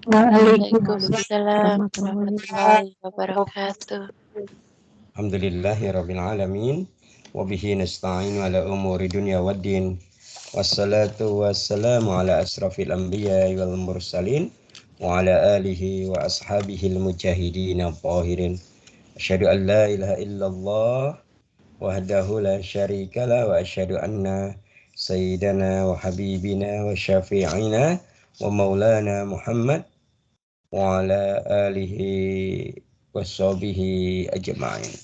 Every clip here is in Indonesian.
Waalaikumsalam warahmatullahi wabarakatuh. Alhamdulillahirabbil alamin wa bihi nasta'in ala umuri dunya waddin. Wassalatu wassalamu ala asrafil anbiya'i wal mursalin wa ala alihi wa ashabihil mujahidin at-tahirin. Asyhadu an la ilaha illallah wahdahu la syarika la wa asyhadu anna sayyidana wa habibina wa syafi'ina wa maulana Muhammad wa ala alihi wa sahbihi ajma'in.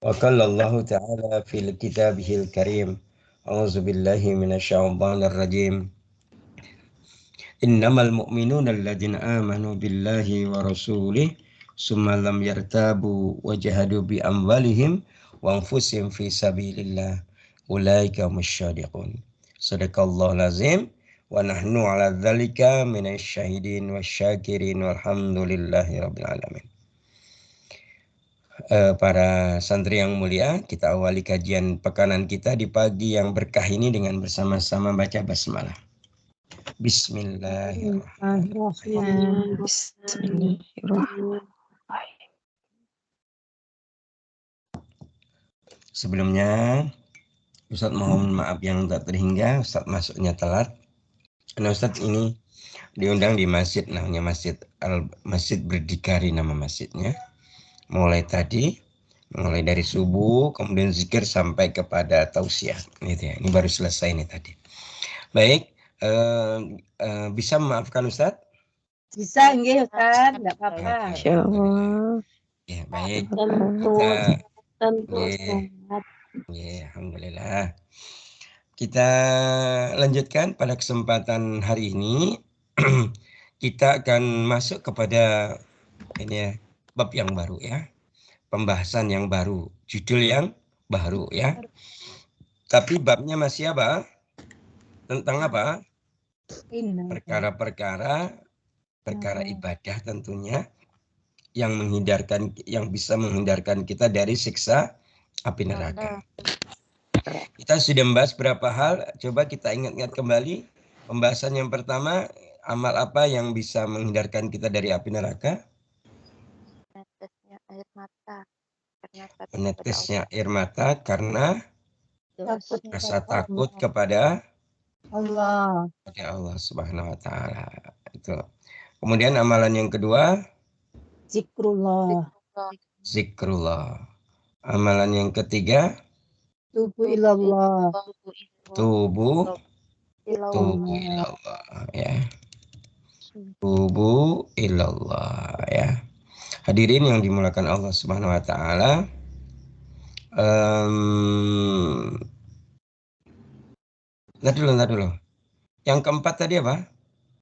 Wa qala Allah ta'ala fil kitabihil karim. A'udzu billahi minasyaitonir rajim. Innamal mu'minuna alladzina amanu billahi wa rasulih summa lam yartabu wa jahadu bi amwalihim wa anfusihim fi sabilillah ulaika musyadiqun. Sadaqallahul azim wa nahnu ala dzalika minasyahidin wasyakirin walhamdulillahi rabbil alamin. Para santri yang mulia, kita awali kajian pekanan kita di pagi yang berkah ini dengan bersama-sama baca basmalah. Bismillahirrahmanirrahim. Bismillahirrahmanirrahim. Sebelumnya, Ustadz mohon maaf yang tak terhingga, Ustadz masuknya telat. Karena Ustadz ini diundang di masjid, namanya Masjid Berdikari nama masjidnya. Mulai dari subuh, kemudian zikir sampai kepada tausiah. Gitu ya. Ini baru selesai ini tadi. Baik, bisa memaafkan Ustadz? Bisa, enggak Ustaz, enggak apa-apa. Insyaallah. Ya, baik. Tentu. Ya, alhamdulillah. Kita lanjutkan pada kesempatan hari ini. Kita akan masuk kepada ini ya, bab yang baru ya. Pembahasan yang baru, judul yang baru ya. Tapi babnya masih apa? Tentang apa? Perkara-perkara ibadah tentunya yang bisa menghindarkan kita dari siksa api neraka. Kita sudah membahas berapa hal, coba kita ingat-ingat kembali. Pembahasan yang pertama, amal apa yang bisa menghindarkan kita dari api neraka? Menetesnya air mata karena rasa takut kepada Allah. Kepada Allah Subhanahu wa taala. Itu. Kemudian amalan yang kedua, zikrullah. Amalan yang ketiga, Tubu ilallah. tubu ilallah ya. Tubu ilallah ya. Hadirin yang dimulakan Allah Subhanahu wa taala. Ntar dulu. Yang keempat tadi apa?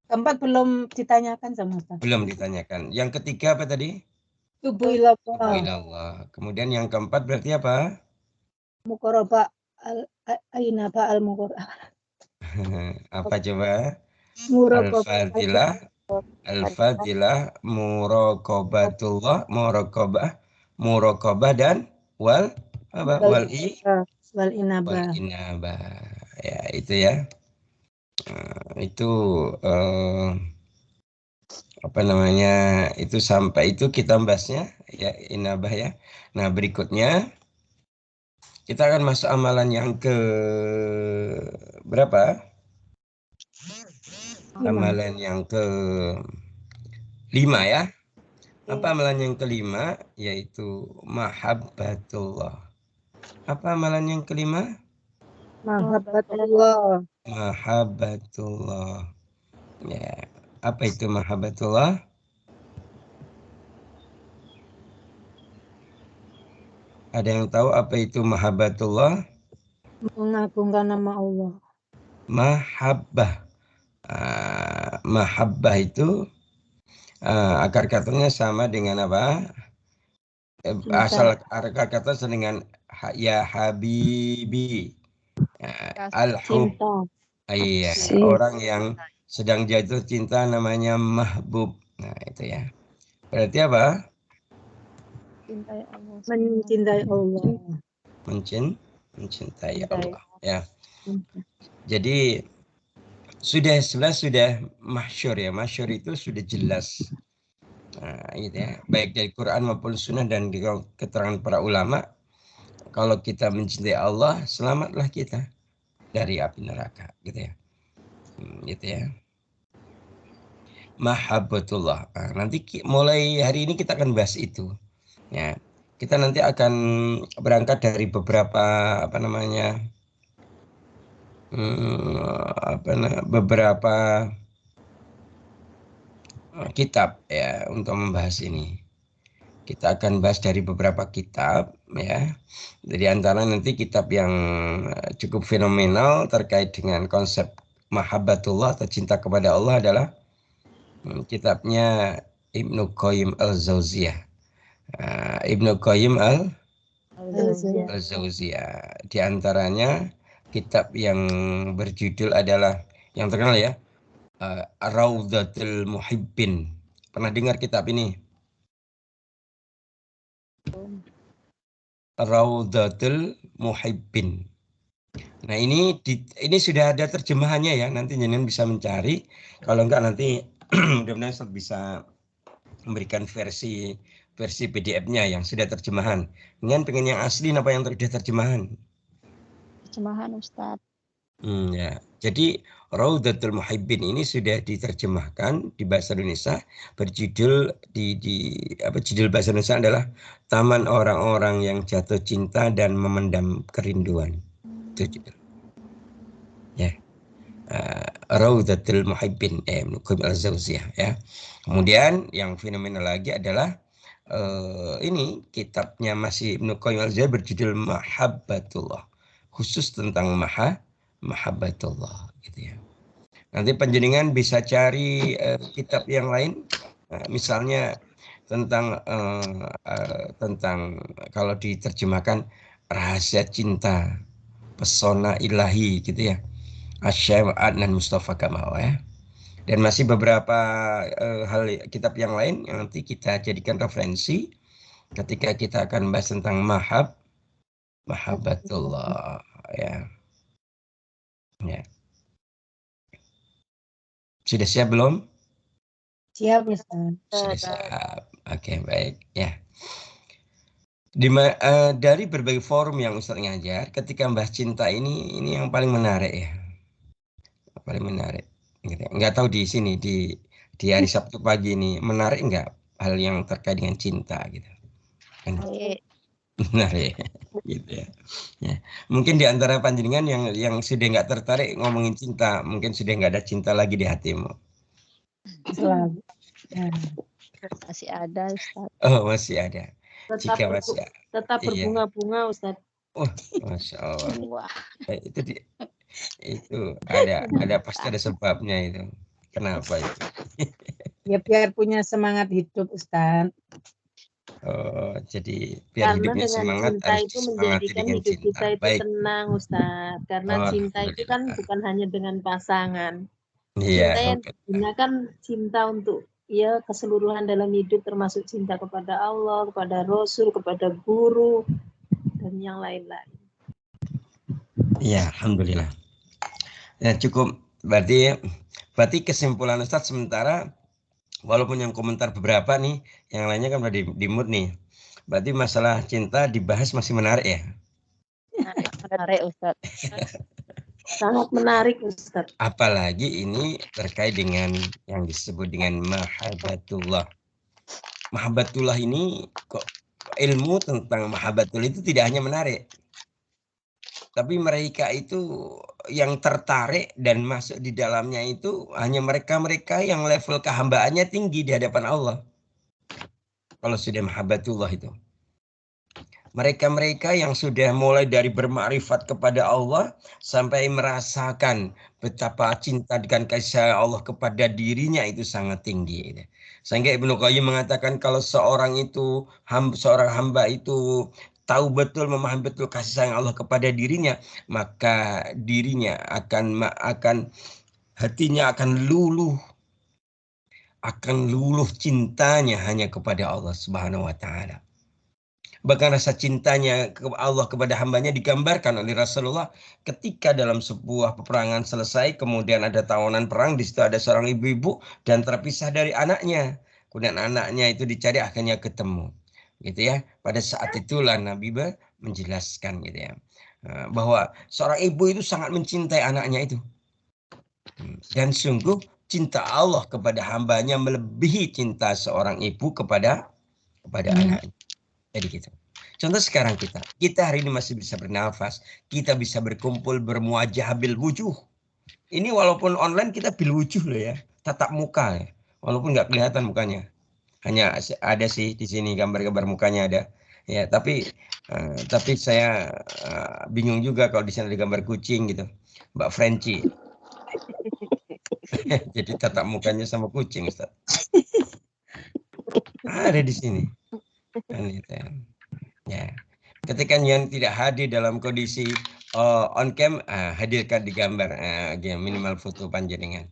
Keempat belum ditanyakan sama Ustaz. Belum ditanyakan. Yang ketiga apa tadi? Tubu ilallah. Tubu ilallah. Kemudian yang keempat berarti apa? Muqarabah al-ainaba al-muqarabah. Apa coba? Muraqabah. Al-fadilah, muraqabah dan wal inabah. Ya, itu ya. Itu itu sampai itu kita bahasnya ya inabah ya. Nah, berikutnya kita akan masuk amalan yang ke berapa? Amalan yang ke 5 ya. Apa amalan yang kelima? Yaitu mahabbatullah. Apa amalan yang kelima? Mahabbatullah. Mahabbatullah. Ya, apa itu mahabbatullah? Ada yang tahu apa itu mahabbatullah? Mengagungkan nama Allah. Mahabbah. Mahabbah itu akar katanya sama dengan apa? Asal akar kata dengan ya habibi. Al-hub. Iya, orang yang sedang jatuh cinta namanya mahbub. Nah, itu ya. Berarti apa? Mencintai Allah. Mencintai Allah. Ya. Jadi sudah masyhur ya. Masyhur itu sudah jelas. Nah, gitu ya. Baik dari Quran maupun Sunnah dan di keterangan para ulama, kalau kita mencintai Allah, selamatlah kita dari api neraka, gitu ya. Gitu ya. Mahabbatullah. Nah, nanti mulai hari ini kita akan bahas itu. Ya, kita nanti akan berangkat dari beberapa apa namanya beberapa kitab ya untuk membahas ini. Kita akan bahas dari beberapa kitab ya. Jadi antara nanti kitab yang cukup fenomenal terkait dengan konsep mahabbatullah atau cinta kepada Allah adalah kitabnya Ibnu Qayyim al-Jauziyah. Ibnu Qayyim al-Jauziyah. Di antaranya kitab yang berjudul adalah yang terkenal ya, Raudhatul Muhibbin. Pernah dengar kitab ini? Raudhatul Muhibbin. Nah, ini sudah ada terjemahannya ya. Nanti jangan bisa mencari. Kalau enggak nanti mudah-mudahan Ustaz bisa memberikan versi PDF-nya yang sudah terjemahan. Dengan pengen yang asli apa yang sudah terjemahan? Terjemahan Ustaz. Ya. Jadi Raudhatul Muhibbin ini sudah diterjemahkan di bahasa Indonesia, berjudul judul bahasa Indonesia adalah Taman Orang-orang yang Jatuh Cinta dan Memendam Kerinduan. Itu judul. Ya. Raudhatul Muhibbin Ibnu Qayyim al-Jauziyah ya. Kemudian yang fenomenal lagi adalah ini kitabnya masih Ibnu Qayyim al-Jauziyah berjudul Mahabbatullah, khusus tentang mahabbatullah gitu ya. Nanti panjenengan bisa cari kitab yang lain, misalnya tentang kalau diterjemahkan Rahasia Cinta, Pesona Ilahi gitu ya, Asy-Syaikh Adnan Mustafa Kamal ya. Dan masih beberapa hal kitab yang lain yang nanti kita jadikan referensi ketika kita akan bahas tentang mahabbatullah ya. Ya. Sudah siap belum? Siap, Ustaz. Sudah siap. Oke, baik ya. Dari berbagai forum yang Ustaz ngajar, ketika membahas cinta ini yang paling menarik ya. Paling menarik. Gitu. Nggak tahu di sini di hari Sabtu pagi ini menarik nggak hal yang terkait dengan cinta gitu. Menarik. Gitu ya. Ya. Mungkin di antara panjenengan yang sudah nggak tertarik ngomongin cinta, mungkin sudah nggak ada cinta lagi di hatimu. Selalu. Masih ada Ustaz. Oh, masih ada. Tetap berbunga-bunga Ustaz. Oh, Masya Allah. Wah. Itu ada pasti ada sebabnya itu. Kenapa itu? Ya biar punya semangat hidup, Ustaz. Oh, jadi biar Karena hidupnya dengan semangat cinta harus itu disemangati menjadikan dengan hidup cinta. kita itu Baik. tenang Ustaz. Karena cinta itu kan bukan hanya dengan pasangan. Iya, Cinta yang digunakan cinta untuk ya keseluruhan dalam hidup, termasuk cinta kepada Allah, kepada Rasul, kepada guru, dan yang lain-lain. Iya, alhamdulillah. Ya cukup. Berarti kesimpulan Ustadz sementara, walaupun yang komentar beberapa nih, yang lainnya kan udah di mood nih. Berarti masalah cinta dibahas masih menarik ya? Menarik Ustaz. Sangat menarik Ustaz. Apalagi ini terkait dengan yang disebut dengan mahabbatullah. Mahabbatullah ini kok ilmu tentang mahabbatullah itu tidak hanya menarik, tapi mereka itu yang tertarik dan masuk di dalamnya itu hanya mereka-mereka yang level kehambaannya tinggi di hadapan Allah. Kalau sudah mahabbatullah itu. Mereka-mereka yang sudah mulai dari bermakrifat kepada Allah sampai merasakan betapa cinta dan kasih Allah kepada dirinya itu sangat tinggi. Sehingga Ibnu Qayyim mengatakan kalau seorang hamba itu tahu betul, memahami betul kasih sayang Allah kepada dirinya, maka dirinya akan hatinya akan luluh cintanya hanya kepada Allah Subhanahu wa taala. Bahkan rasa cintanya ke Allah kepada hambanya digambarkan oleh Rasulullah ketika dalam sebuah peperangan selesai, kemudian ada tawanan perang, di situ ada seorang ibu-ibu dan terpisah dari anaknya. Kemudian anaknya itu dicari, akhirnya ketemu. Gitu ya. Pada saat itulah Nabi menjelaskan gitu ya. Bahwa seorang ibu itu sangat mencintai anaknya itu. Dan sungguh cinta Allah kepada hambanya melebihi cinta seorang ibu kepada anaknya. Jadi gitu. Contoh sekarang kita hari ini masih bisa bernafas, kita bisa berkumpul bermuajah bil wujuh. Ini walaupun online kita bil wujuh loh ya, tatap muka ya. Walaupun nggak kelihatan mukanya. Hanya ada sih di sini gambar-gambar mukanya ada. Ya, tapi saya bingung juga kalau di sana ada gambar kucing gitu. Mbak Frenchie. Jadi tatap mukanya sama kucing, Ustaz. Ada di sini. Kan gitu ya. Ya. Ketika yang tidak hadir dalam kondisi on cam, hadirkan di gambar, minimal foto panjenengan.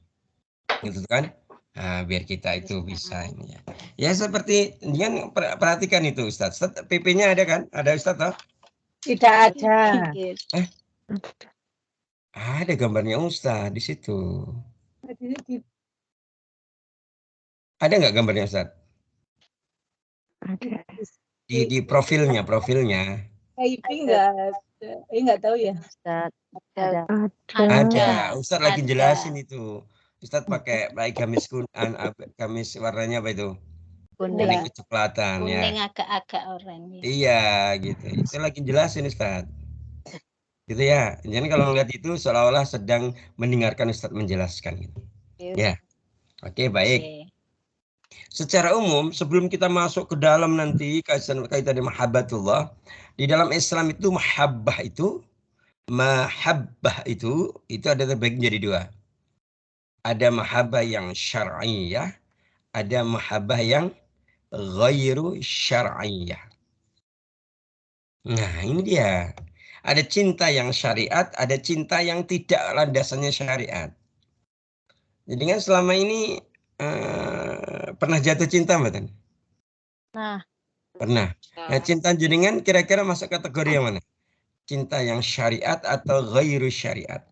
Gitu kan? Biar kita itu bisa ini ya. Ya seperti jangan perhatikan itu Ustaz. PP-nya ada kan? Ada Ustaz toh? Tidak ada. Ada gambarnya Ustaz di situ. Ada nggak gambarnya Ustaz? Ada. Di profilnya. KIP enggak tahu ya. Ustaz. Ada. Ada. Ustaz lagi Ada. jelasin itu. Ustaz pakai gamis gamis warnanya apa itu? Kuning kecoklatan ya. Kuning agak-agak oranye. Iya gitu. Itu lagi jelasin Ustaz. Gitu ya. Jadi kalau melihat itu seolah-olah sedang mendengarkan Ustaz menjelaskan gitu. Ya. Oke, baik. Secara umum sebelum kita masuk ke dalam nanti kaitan dengan mahabbatullah, di dalam Islam itu mahabbah itu ada terbagi menjadi dua. Ada mahabbah yang syar'iyah, ada mahabbah yang ghairu syar'iyah. Nah, ini dia. Ada cinta yang syariat, ada cinta yang tidak landasannya syariat. Jadi kan selama ini pernah jatuh cinta, Mbak Tan? Nah, Pernah. Nah, cinta jenengan kira-kira masuk kategori yang mana? Cinta yang syariat atau ghairu syariat?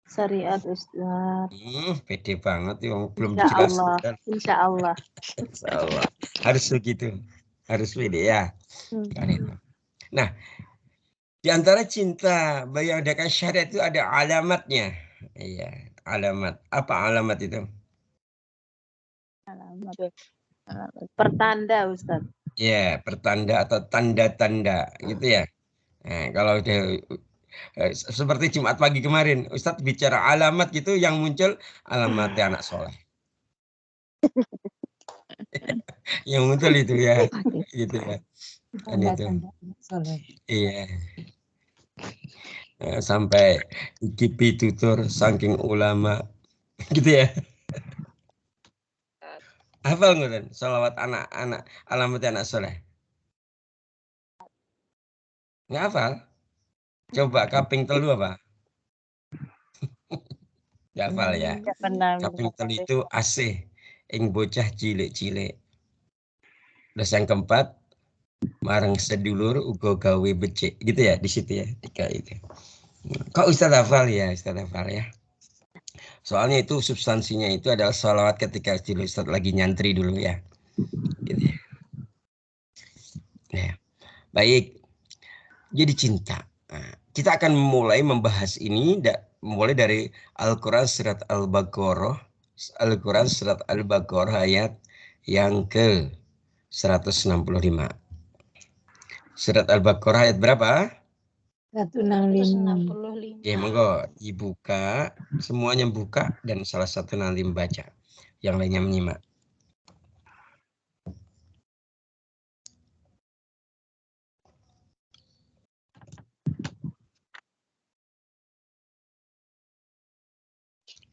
Syariat Ustaz. Pede banget ya, belum Insya jelas. Allah. Insya Allah. Insya Allah. Harus begitu. Harus pede ya. Nah, di antara cinta yang ada syariat itu ada alamatnya. Iya, alamat. Apa alamat itu? alamat. Pertanda Ustaz. Ya, pertanda atau tanda-tanda gitu ya. Nah, kalau udah seperti Jumat pagi kemarin, Ustadz bicara alamat gitu, yang muncul alamatnya anak soleh. Yang muncul itu ya, gitu ya. Kan itu. Iya. Sampai kipi tutur saking ulama, gitu ya. Hafal nggak salawat anak-anak alamatnya anak soleh? Nggak hafal? Coba kaping telu apa? Nggak hafal ya. Tidak pernah Kaping telu itu asih ing bocah cilik-cilik. Terus yang keempat, marang sedulur uga gawe becik, gitu ya, di situ ya, tiga itu. Kok Ustadz hafal ya, Ustadz hafal ya. Soalnya itu substansinya itu adalah sholawat ketika Ustadz lagi nyantri dulu ya. Gitu ya. Nah, baik. Jadi cinta. Nah, kita akan mulai membahas ini mulai dari Al-Quran surat Al-Baqarah. Al-Quran surat Al-Baqarah ayat yang ke 165. Surat Al-Baqarah ayat berapa? 165. Ya, monggo dibuka, semuanya buka dan salah satu nanti membaca, yang lainnya menyimak.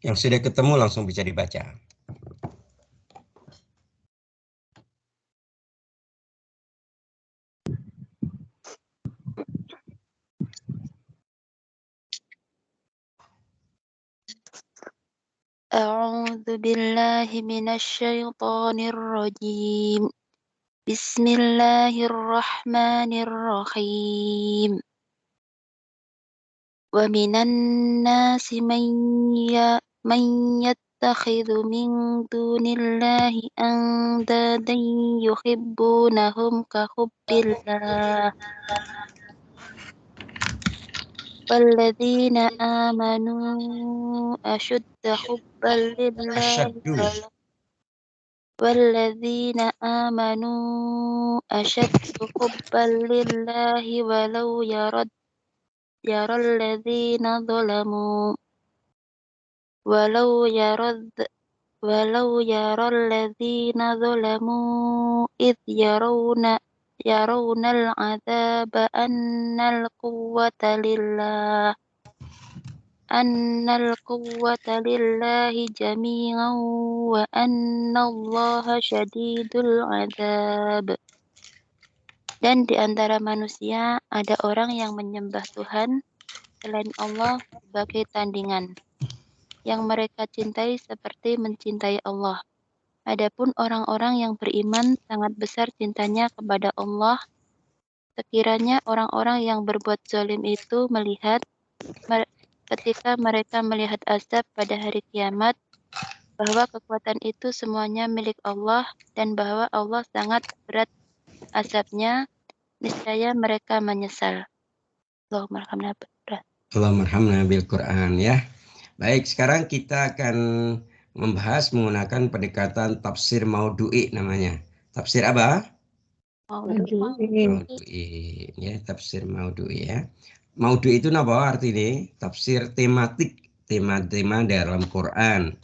Yang sudah ketemu langsung bisa dibaca. A'udzu billahi minasy syaithanir rajim. Bismillahirrahmanirrahim. Wa minan nasi man yattakhidhu min dunillahi andadan yuhibbunahum ka hubbillah. Walladzina amanu ashudda hubban lillahi Asyaddu. والذين آمنوا أشد حبا لله يرى الذين ظلموا ولو يرى الذين ظلموا إذ يرون العذاب أن القوة لله جميعا وأن الله شديد العذاب. Dan di antara manusia ada orang yang menyembah Tuhan selain Allah sebagai tandingan, yang mereka cintai seperti mencintai Allah. Adapun orang-orang yang beriman sangat besar cintanya kepada Allah. Sekiranya orang-orang yang berbuat zalim itu melihat ketika mereka melihat azab pada hari kiamat, bahwa kekuatan itu semuanya milik Allah dan bahwa Allah sangat berat azabnya, niscaya mereka menyesal. Allahumma bil Quran ya. Baik, sekarang kita akan membahas menggunakan pendekatan tafsir maudu'i namanya. Tafsir apa? Maudu'i. Ya, tafsir maudu'i ya. Maudu'i itu apa artinya? Tafsir tematik, tema-tema dalam Quran.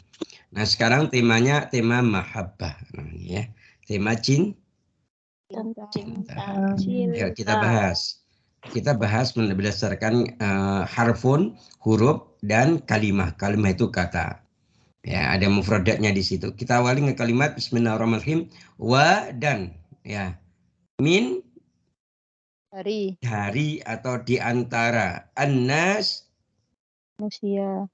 Nah, sekarang temanya tema mahabbah namanya ya. Tema cinta. Ya, kita bahas. Kita bahas berdasarkan harfun, huruf, dan kalimah. Kalimah itu kata. Ya, ada mufradatnya di situ. Kita awali dengan kalimat Bismillahirrahmanirrahim. Wa dan ya. Min dari atau di antara annas Manusia.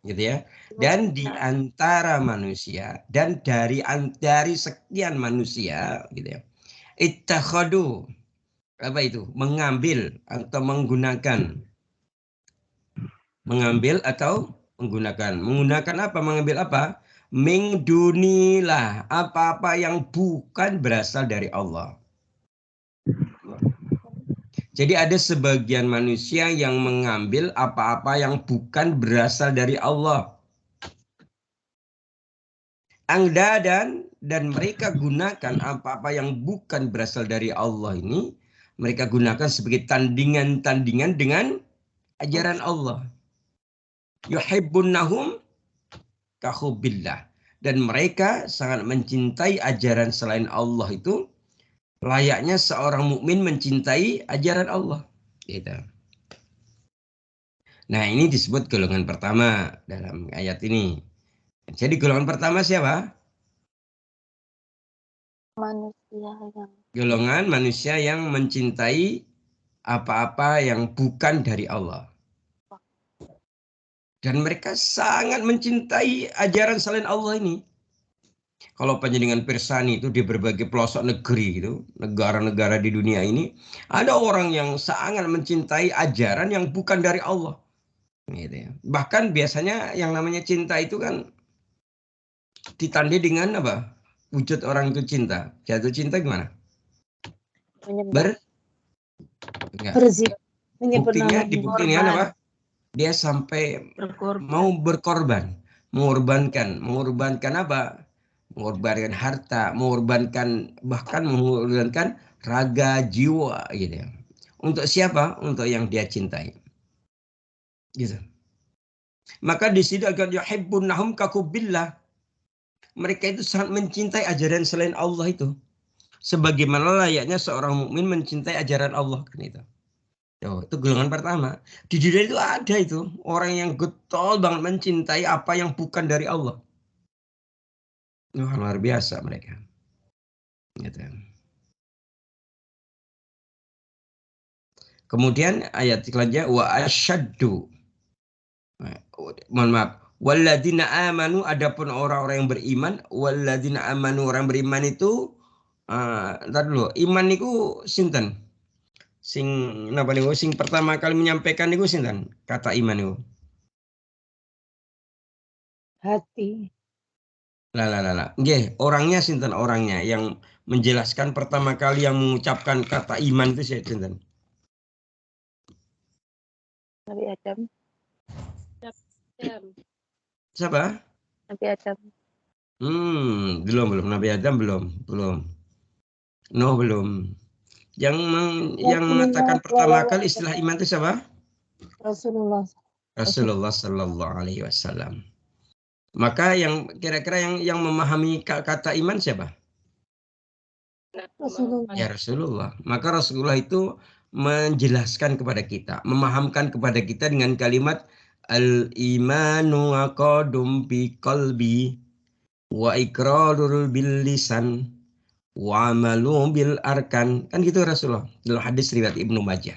Gitu ya. Dan di antara manusia dan dari sekian manusia gitu ya. Ittakhadu apa itu? Mengambil atau menggunakan. Mengambil atau menggunakan. Menggunakan apa? Mengambil apa? Min dunilah, apa-apa yang bukan berasal dari Allah. Jadi ada sebagian manusia yang mengambil apa-apa yang bukan berasal dari Allah. Angdadan, dan mereka gunakan apa-apa yang bukan berasal dari Allah ini, mereka gunakan sebagai tandingan-tandingan dengan ajaran Allah. Yuhibbunnahum kahubbillah. Dan mereka sangat mencintai ajaran selain Allah itu layaknya seorang mukmin mencintai ajaran Allah. Gitu. Nah, ini disebut golongan pertama dalam ayat ini. Jadi golongan pertama siapa? Golongan manusia yang mencintai apa-apa yang bukan dari Allah. Dan mereka sangat mencintai ajaran selain Allah ini. Kalau penjaringan Pirsani itu di berbagai pelosok negeri itu, negara-negara di dunia ini, ada orang yang sangat mencintai ajaran yang bukan dari Allah. Gitu ya. Bahkan biasanya yang namanya cinta itu kan ditandai dengan apa? Wujud orang itu cinta. Jatuh cinta gimana? Buktinya dibuktikan dengan apa? Dia sampai mau berkorban, mengorbankan apa? Mengorbankan harta, bahkan mengorbankan raga, jiwa gitu ya. Untuk siapa? Untuk yang dia cintai. Gitu. Maka di sini agar yuhibbunnahum kakubillah. Mereka itu sangat mencintai ajaran selain Allah itu. Sebagaimana layaknya seorang mukmin mencintai ajaran Allah kan itu. Itu golongan pertama. Di dunia itu ada itu orang yang getol banget mencintai apa yang bukan dari Allah. Luar biasa mereka. Gitu. Kemudian ayat selanjutnya wa asyaddu. Mohon maaf. Walladzina amanu, adapun orang-orang yang beriman, walladzina amanu, orang beriman itu Ntar dulu, iman niku sinten? Sing napa niku sing pertama kali menyampaikan niku sinten? Kata iman niku. Hati. Lah. Nggih, orangnya sinten orangnya yang menjelaskan pertama kali yang mengucapkan kata iman itu sinten? Nabi Adam. Siapa? Nabi Adam. Belum. Nabi Adam belum. No, belum. Yang mengatakan pertama kali istilah iman itu siapa? Rasulullah. Rasulullah Sallallahu Alaihi Wasallam. Maka yang kira-kira yang memahami kata iman siapa? Rasulullah. Ya Rasulullah. Maka Rasulullah itu menjelaskan kepada kita, memahamkan kepada kita dengan kalimat al-imanu aqadum bi qalbi wa iqrarul bil lisan wa amalu bil arkan. Kan gitu Rasulullah dalam hadis riwayat Ibnu Majah.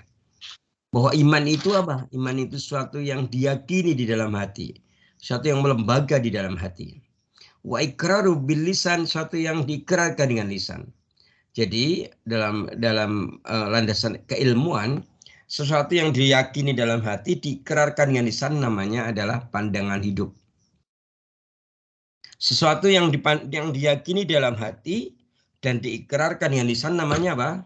Bahwa iman itu apa? Iman itu sesuatu yang diyakini di dalam hati, sesuatu yang melembaga di dalam hati. Wa iqraru bil lisan, sesuatu yang diikrarkan dengan lisan. Jadi dalam landasan keilmuan, sesuatu yang diyakini dalam hati diikrarkan dengan lisan namanya adalah pandangan hidup. Sesuatu yang diyakini dalam hati dan diikrarkan dengan lisan namanya apa?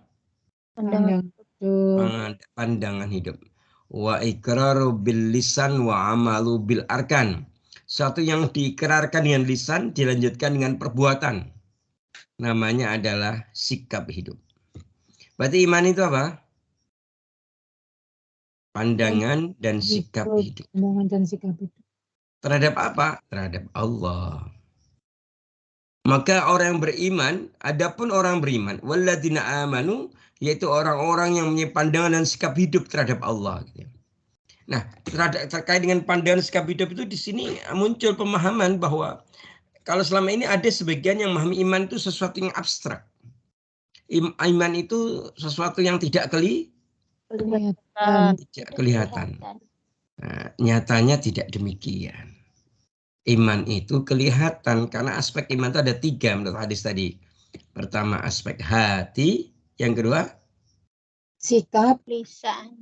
Pandangan hidup. Wa iqraru bil lisan wa amalu bil arkan. Sesuatu yang diikrarkan dengan lisan dilanjutkan dengan perbuatan. Namanya adalah sikap hidup. Berarti iman itu apa? Pandangan dan sikap hidup. Pandangan dan sikap hidup. Terhadap apa? Terhadap Allah. Maka orang yang beriman, adapun orang beriman, walladzina amanu, yaitu orang-orang yang punya pandangan dan sikap hidup terhadap Allah. Nah, terkait dengan pandangan sikap hidup itu di sini muncul pemahaman bahwa kalau selama ini ada sebagian yang memahami iman itu sesuatu yang abstrak. Iman itu sesuatu yang tidak kelihatan. Nah, nyatanya tidak demikian. Iman itu kelihatan karena aspek iman itu ada 3 menurut hadis tadi. Pertama aspek hati, yang kedua sikap, lisan.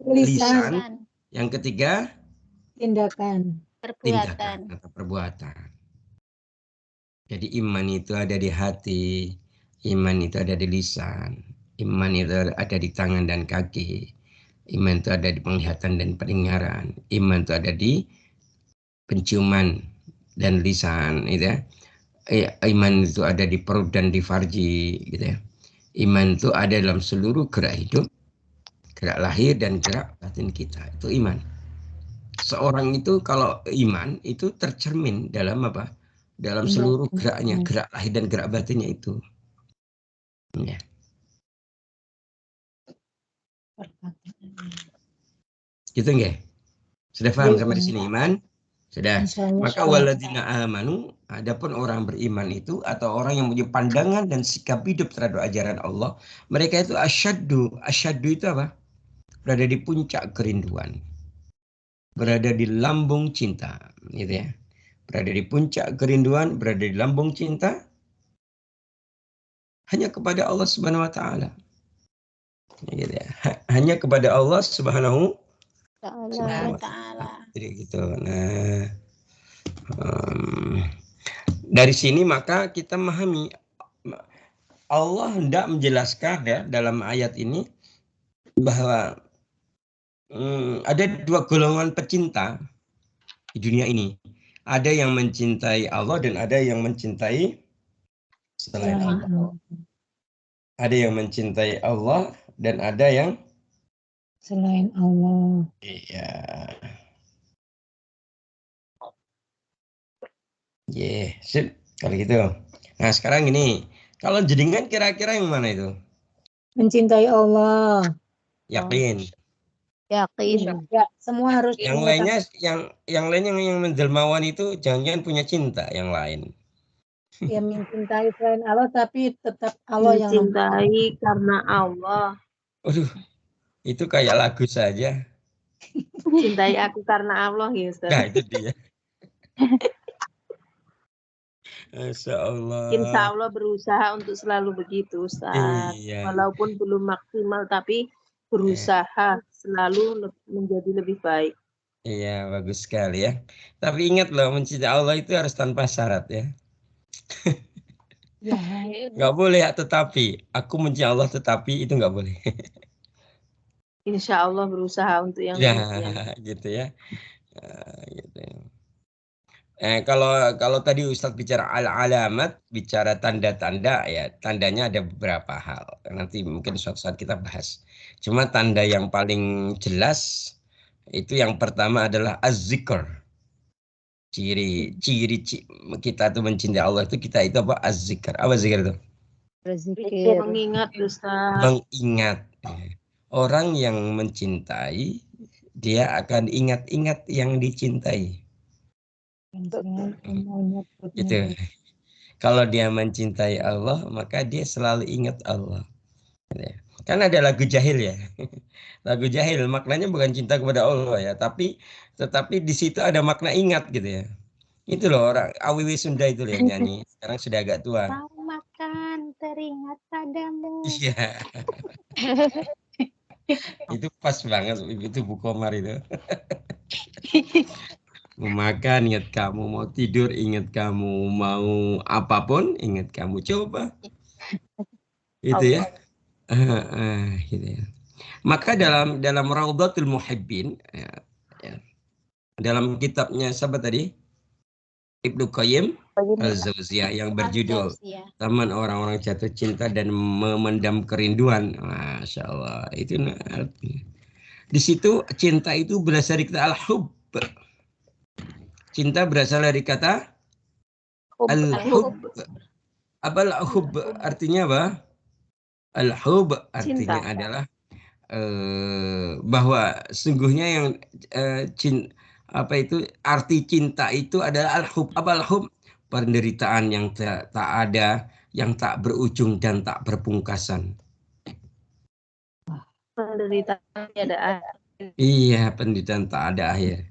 Lisan. Yang ketiga tindakan, atau perbuatan. Jadi iman itu ada di hati, iman itu ada di lisan, iman itu ada di tangan dan kaki, iman itu ada di penglihatan dan pendengaran, iman itu ada di penciuman dan lisan, gitu ya. Iman itu ada di perut dan di farji, gitu ya. Iman itu ada dalam seluruh gerak hidup, gerak lahir dan gerak batin kita. Itu iman. Seorang itu kalau iman itu tercermin dalam apa? Dalam seluruh geraknya, gerak lahir dan gerak batinnya itu. Ya. Gitu nggak? Sudah paham sampai di sini iman? Sudah. Maka walladzina amanu, adapun orang beriman itu atau orang yang punya pandangan dan sikap hidup terhadap ajaran Allah, mereka itu asyaddu itu apa? Berada di puncak kerinduan. Berada di lambung cinta, gitu ya. Berada di puncak kerinduan, berada di lambung cinta hanya kepada Allah Subhanahu wa taala. Gitu ya. Hanya kepada Allah Subhanahu wa taala. Jadi gitu. Nah, dari sini maka kita memahami Allah hendak menjelaskan ya dalam ayat ini bahwa ada 2 golongan pecinta di dunia ini. Ada yang mencintai Allah dan ada yang mencintai selain Allah. Ada yang mencintai Allah dan ada yang selain Allah. Iya. Sip. Kalau gitu. Nah, sekarang ini, kalau jenengan kira-kira yang mana itu? Mencintai Allah. Yakin. Ya, semua harus. Yang lainnya yang menjelmawan itu jangan punya cinta yang lain. Ya mencintai selain Allah tapi tetap Allah yang mencintai karena Allah. Waduh, itu kayak lagu saja. Cintai aku karena Allah ya Ustaz. Nah, itu dia. Masya Allah. Insya Allah berusaha untuk selalu begitu, Ustaz. Iya. Walaupun belum maksimal, tapi berusaha selalu menjadi lebih baik. Iya, bagus sekali ya. Tapi ingat loh, mencintai Allah itu harus tanpa syarat ya. Ya, Nggak boleh tetapi. Aku mencintai Allah tetapi itu nggak boleh. Insya Allah berusaha untuk yang Ya, demikian. gitu ya. Gitu. Kalau tadi Ustadz bicara alamat, bicara tanda-tanda, ya tandanya ada beberapa hal. Nanti mungkin suatu saat kita bahas. Cuma tanda yang paling jelas itu yang pertama adalah az-zikr. Ciri kita tuh mencintai Allah itu kita itu apa? Az-zikr. Apa zikir itu? berzikir. Mengingat, Ustaz. Mengingat. Orang yang mencintai, dia akan ingat-ingat yang dicintai. Gitu. Kalau dia mencintai Allah, maka dia selalu ingat Allah. Kan ada lagu Jahil ya. Lagu Jahil maknanya bukan cinta kepada Allah ya, tetapi di situ ada makna ingat gitu ya. Itu loh orang Awiwi Sunda itu loh yang nyanyi. Sekarang sudah agak tua. Mau makan teringat padamu. Iya. Itu pas banget itu Bu Komar itu. Mau makan ingat kamu, mau tidur ingat kamu, mau apapun ingat kamu. Coba. Itu ya. Gitu ya. Maka dalam Raudhatul Muhibbin ya, dalam kitabnya siapa tadi? Ibnu Qayyim Al-Jauziyah yang berjudul Taman Orang-orang Jatuh Cinta dan Memendam Kerinduan. Masya Allah. Itu di situ cinta itu berasal dari kata al-hub. Cinta berasal dari kata al-hub. Apa al-hub artinya apa? Al-hub artinya adalah bahwa sungguhnya yang arti cinta itu adalah al-hub. Apa al-hub? Penderitaan yang tak ada, yang tak berujung dan tak berpungkasan. Penderitaan ada akhir. Iya, penderitaan tak ada akhir.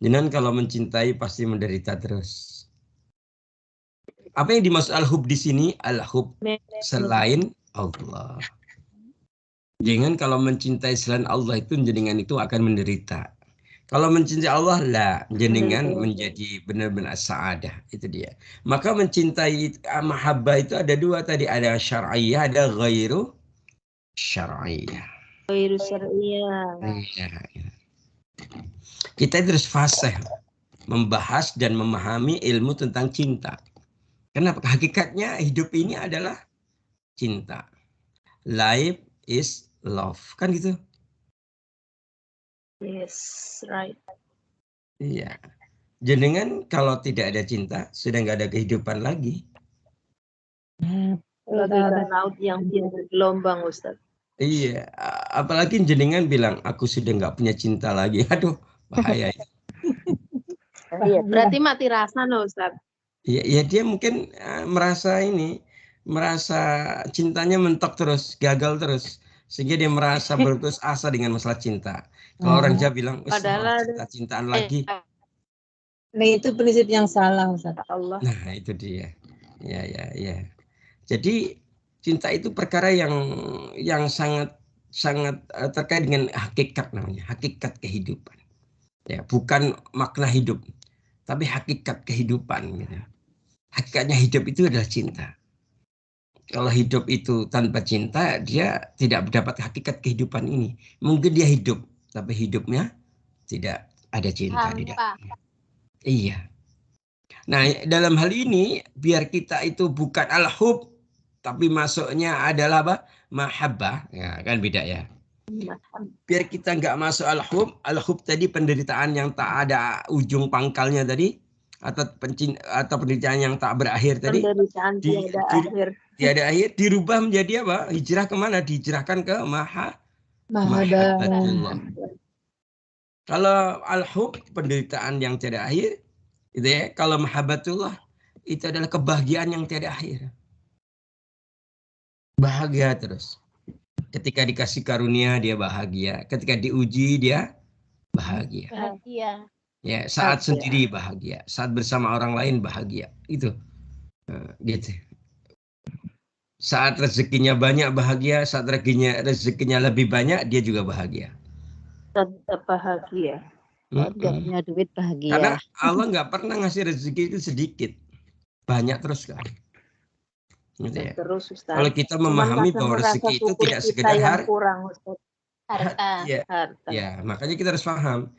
Jangan kalau mencintai pasti menderita terus. Apa yang dimaksud al-hub di sini? Al-hub selain Allah. Jangan kalau mencintai selain Allah itu jenengan itu akan menderita. Kalau mencintai Allah lah, jenengan menjadi benar-benar sa'adah. Itu dia. Maka mencintai mahabbah itu ada dua tadi. Ada syar'iyah, ada ghairu syar'iyah. Ghairu syar'iyah. Iya. Kita terus fasih membahas dan memahami ilmu tentang cinta. Kenapa? Hakikatnya hidup ini adalah cinta. Life is love. Kan gitu? Yes, right. Iya. Jenengan kalau tidak ada cinta, sudah nggak ada kehidupan lagi. Bagaikan laut yang bergelombang, Ustaz. Iya. Apalagi jenengan bilang, aku sudah nggak punya cinta lagi. Aduh, bahaya. Iya, berarti mati rasa, no, Ustaz. Iya, dia mungkin merasa cintanya mentok terus, gagal terus. Sehingga dia merasa berputus asa dengan masalah cinta. Kalau orang Jawa bilang, padahal cinta-cintaan lagi. Nah, itu prinsip yang salah, Ustaz. Allah. Nah, itu dia. Ya. Jadi cinta itu perkara yang sangat terkait dengan hakikat namanya, hakikat kehidupan. Ya, bukan makna hidup, tapi hakikat kehidupan gitu. Hakikatnya hidup itu adalah cinta. Kalau hidup itu tanpa cinta, dia tidak mendapat hakikat kehidupan ini. Mungkin dia hidup, tapi hidupnya tidak ada cinta di dalamnya. Iya. Nah, dalam hal ini, biar kita itu bukan al-hub, tapi masuknya adalah apa? Mahabbah. Ya, kan beda ya. Biar kita nggak masuk al-hub tadi penderitaan yang tak ada ujung pangkalnya tadi, atau penderitaan yang tak berakhir tadi. Penderitaan tiada akhir dirubah menjadi apa? Hijrah kemana? Dihijrahkan ke mahabbatullah. Kalau al-hub penderitaan yang tiada akhir, itu ya. Kalau mahabbatullah itu adalah kebahagiaan yang tiada akhir. Bahagia terus. Ketika dikasih karunia dia bahagia, ketika diuji dia bahagia. Ya, saat sendiri bahagia, saat bersama orang lain bahagia. Itu. Nah, gitu. Saat rezekinya banyak bahagia, saat rezekinya lebih banyak dia juga bahagia. Tetap bahagia. Saat nggak Mm-mm. punya duit Karena bahagia. Allah nggak pernah ngasih rezeki itu sedikit, banyak terus kan. Gitu ya. Terus Ustaz. Kalau kita Cuman memahami kadang bahwa merasa rezeki itu syukur tidak kita sekedar yang kurang Ustaz. Harta. Iya, Harta. ya, makanya kita harus paham.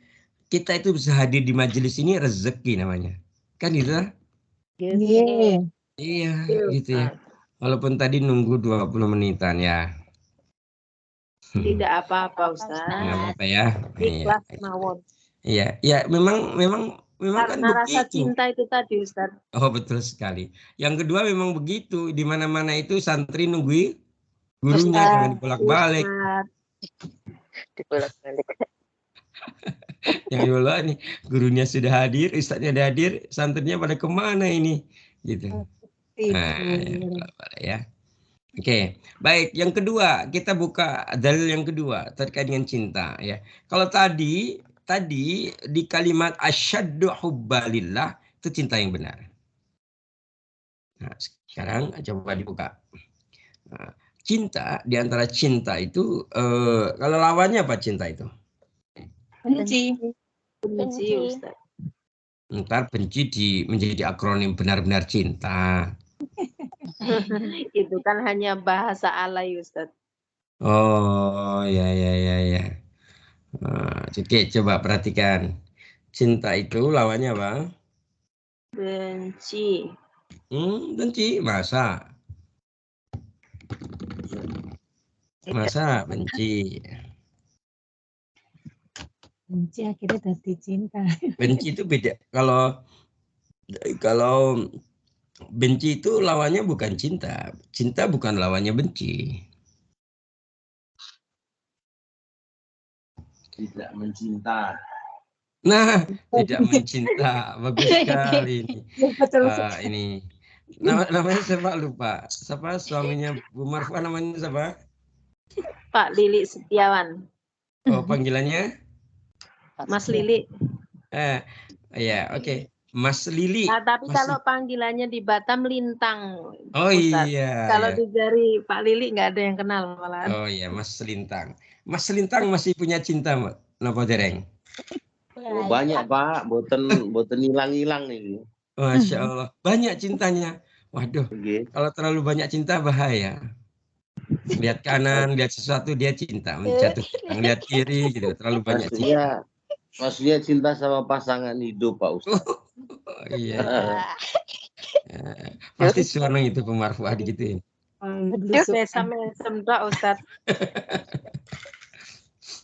Kita itu bisa hadir di majelis ini rezeki namanya. Kan gitu? Iya. Iya, Iya, gitu ya. Ustaz. Walaupun tadi nunggu 20 menitan ya. Tidak apa-apa Nggak Ustaz. apa-apa ya. Iya. Ikhlas mawon. Iya, ya memang kan Karena rasa begitu. cinta itu tadi Ustaz. Oh, betul sekali. Yang kedua memang begitu. Di mana-mana itu santri nungguin gurunya, jangan dibolak-balik. Ustaz. Dibolak-balik. Jangan dibolak nih. Gurunya sudah hadir, ustadznya sudah hadir, santrinya pada kemana ini? Gitu. Nah, ya. Oke, baik. Yang kedua, kita buka dalil yang kedua terkait dengan cinta. Ya, kalau tadi di kalimat asyaddu hubbalillah itu cinta yang benar. Nah, sekarang coba dibuka. Nah, cinta di antara cinta itu kalau lawannya apa cinta itu? Benci. Benci Ustaz. Ntar benci menjadi akronim benar-benar cinta. Itu kan hanya bahasa alay Ustaz. Oh, ya. Nah, oke, coba perhatikan. Cinta itu lawannya apa? Benci. Benci. Masa benci. Benci akhirnya jadi cinta. Benci itu beda. Kalau benci itu lawannya bukan cinta. Cinta bukan lawannya benci. Tidak mencinta. Nah, tidak mencinta. Bagus sekali ini. Betul. Ini namanya siapa lupa? Siapa suaminya Bu Marfah namanya siapa? Pak Lili Setiawan. Oh, panggilannya? Mas Lili. Ya, oke. Mas Lili. Nah, tapi Mas... kalau panggilannya di Batam Lintang. Oh Ustaz. iya. Kalau iya. di jari Pak Lili nggak ada yang kenal malah. Oh iya, Mas Lintang. Mas Lintang masih punya cinta, Mbak? Napa dereng? Oh, banyak Pak, boten hilang-hilang ini. Masya Allah, banyak cintanya. Waduh, Okay. kalau terlalu banyak cinta bahaya. Lihat kanan, lihat sesuatu dia cinta, menjatuhkan. Lihat kiri, gitu. Terlalu banyak cinta. Maksudnya cinta sama pasangan hidup Pak Ustaz. Oh, iya. Pasti suara itu pemarfuah digituin. Mesem Pak Ustaz.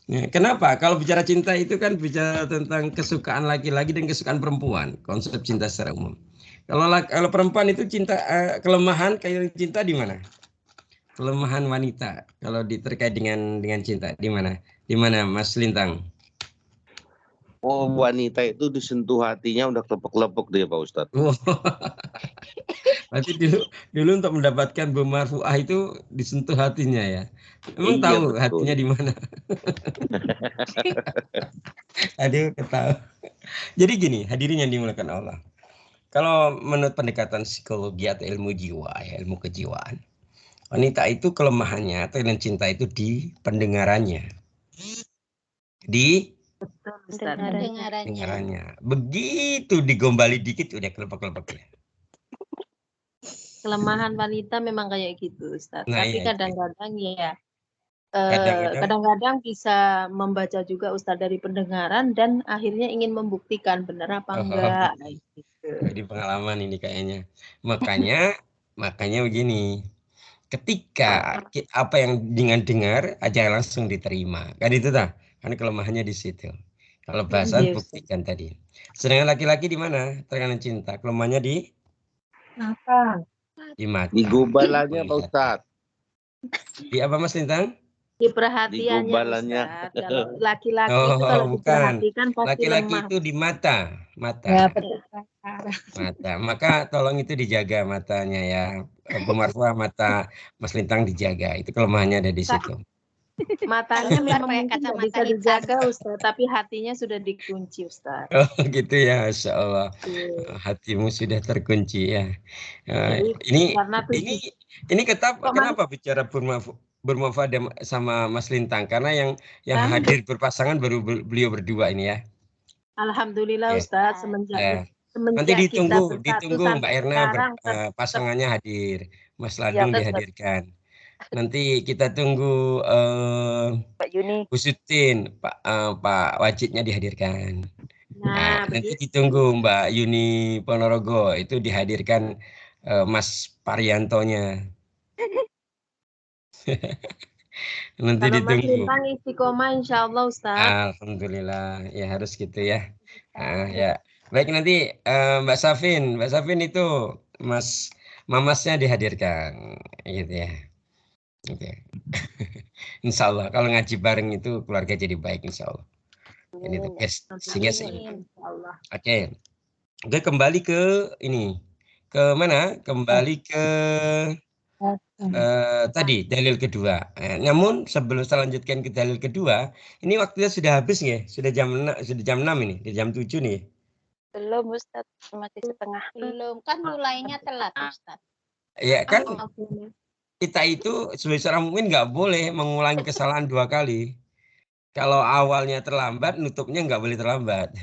Ya, kenapa? Kalau bicara cinta itu kan bicara tentang kesukaan laki-laki dan kesukaan perempuan, konsep cinta secara umum. Kalau perempuan itu cinta kelemahan kayak cinta di mana? Kelemahan wanita kalau terkait dengan cinta di mana? Di mana Mas Lintang? Oh, wanita itu disentuh hatinya udah kelepek-kelepek dia Pak Ustadz. Oh. Berarti dulu untuk mendapatkan Bu Marfuah itu disentuh hatinya ya. Emang tahu betul. Hatinya di mana? Aduh, ketahu. Jadi gini, hadirin yang dimuliakan Allah. Kalau menurut pendekatan psikologi atau ilmu jiwa, ya, ilmu kejiwaan, wanita itu kelemahannya atau dengan cinta itu di pendengarannya. Di pendengarannya. Begitu digombali dikit udah kelepek-kelepek. Kelemahan wanita memang kayak gitu, Ustaz. Nah, tapi iya, kadang-kadang ya kadang-kadang bisa membaca juga Ustaz dari pendengaran dan akhirnya ingin membuktikan benar apa enggak. Gitu. Jadi pengalaman ini kayaknya. Makanya begini. Ketika apa yang dengan dengar aja langsung diterima. Kan itu dah. Kan kelemahannya di situ. Kalau bahasan buktikan tadi. Sedangkan laki-laki di mana? Terkadang cinta. Kelemahannya di apa? Di mata. Di gubalannya Pak Ustadz. Di apa Mas Lintang? Di perhatiannya Ustaz. Kalau laki-laki itu kalau diperhatikan pasti laki-laki lemah. itu di mata. Ya, betul. Mata. Maka tolong itu dijaga matanya ya. Bu Marfuah, mata Mas Lintang dijaga. Itu kelemahannya ada di situ. Matanya Keluar memang pakai mungkin nggak kacamata bisa hitam. dijaga Ustaz, tapi hatinya sudah dikunci Ustaz. Oh gitu ya, Masya Allah. Iya. Hatimu sudah terkunci ya. Jadi Ini karena ini Kok kenapa bicara bermuafadah sama Mas Lintang? Karena yang Kan? hadir berpasangan baru beliau berdua ini ya. Alhamdulillah Ya. Ustaz, Ya. Nanti semenjak kita bersatu ditunggu Mbak sampai Erna sekarang pasangannya hadir, Mas Ya, Ladung betul. dihadirkan. Nanti kita tunggu Mbak Yuni. Bu Sutin, Pak Wajidnya dihadirkan. nah Nanti begitu. ditunggu Mbak Yuni Ponorogo itu dihadirkan Mas Pariantonya. Nanti Kalau Mas ditunggu. Lintang istiqomah insya Allah Ustaz. Alhamdulillah, ya harus gitu ya. Ya, baik nanti Mbak Safin itu Mamasnya dihadirkan, gitu ya. Oke. Insya Allah kalau ngaji bareng itu keluarga jadi baik Insya Allah. Ini tuh guys, sehingga Insya Allah. Oke, kembali ke ini, ke mana? Kembali ke tadi dalil kedua. Namun sebelum saya lanjutkan ke dalil kedua, ini waktunya sudah habis ya, sudah jam 6 ini, jam 7 nih. Belum Ustaz, masih setengah. Belum, kan mulainya telat Ustaz. Ya kan kita itu sebagai seorang mukmin nggak boleh mengulangi kesalahan 2 kali. Kalau awalnya terlambat, nutupnya nggak boleh terlambat.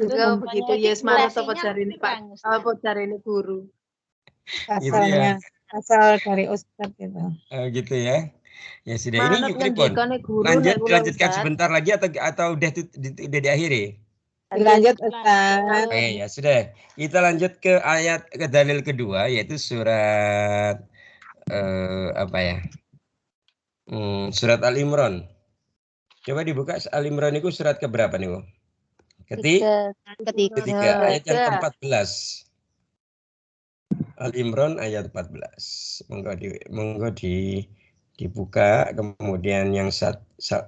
Juga begitu yes manut apa Manipulasinya cari ini Pak, kurang, Ustaz. apa cari ini guru. Gitu ya. Asal dari Ustadz itu. Gitu ya. Ya sudah ini Manut pripun? ngendikane guru nek kula Dilanjutkan Ustaz. sebentar lagi atau udah diakhiri? Dilanjut Ustadz. Ya sudah. Kita lanjut ke dalil kedua yaitu surat apa ya? Surat Al Imran. Coba dibuka Al Imran itu surat keberapa nih, Bu? Ketiga ayat yang ke-14. Al Imran ayat 14. Monggo dibuka, kemudian yang salah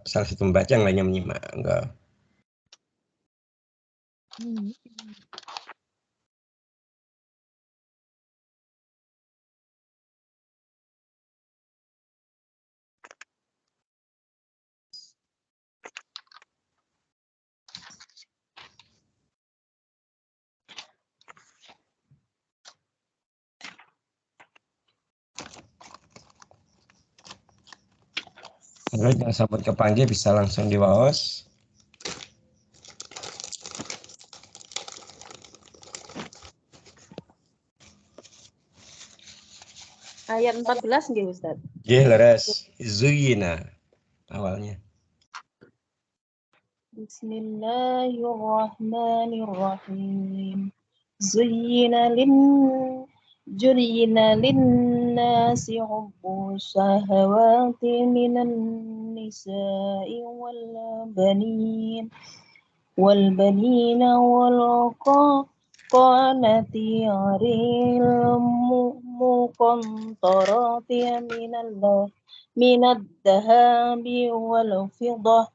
satu membaca, yang lainnya menyimak. Enggak. Kalau yang sahabat kepanggil bisa langsung di waos. Ayat 14 nggih Ustaz. Nggih, leres. Zuyina awalnya. Bismillahirrahmanirrahim. Zuyyina linnasi hubbu syahawati minan nisa'i wal banina wal qanati aril muqantarati minad dahabi wal fiddah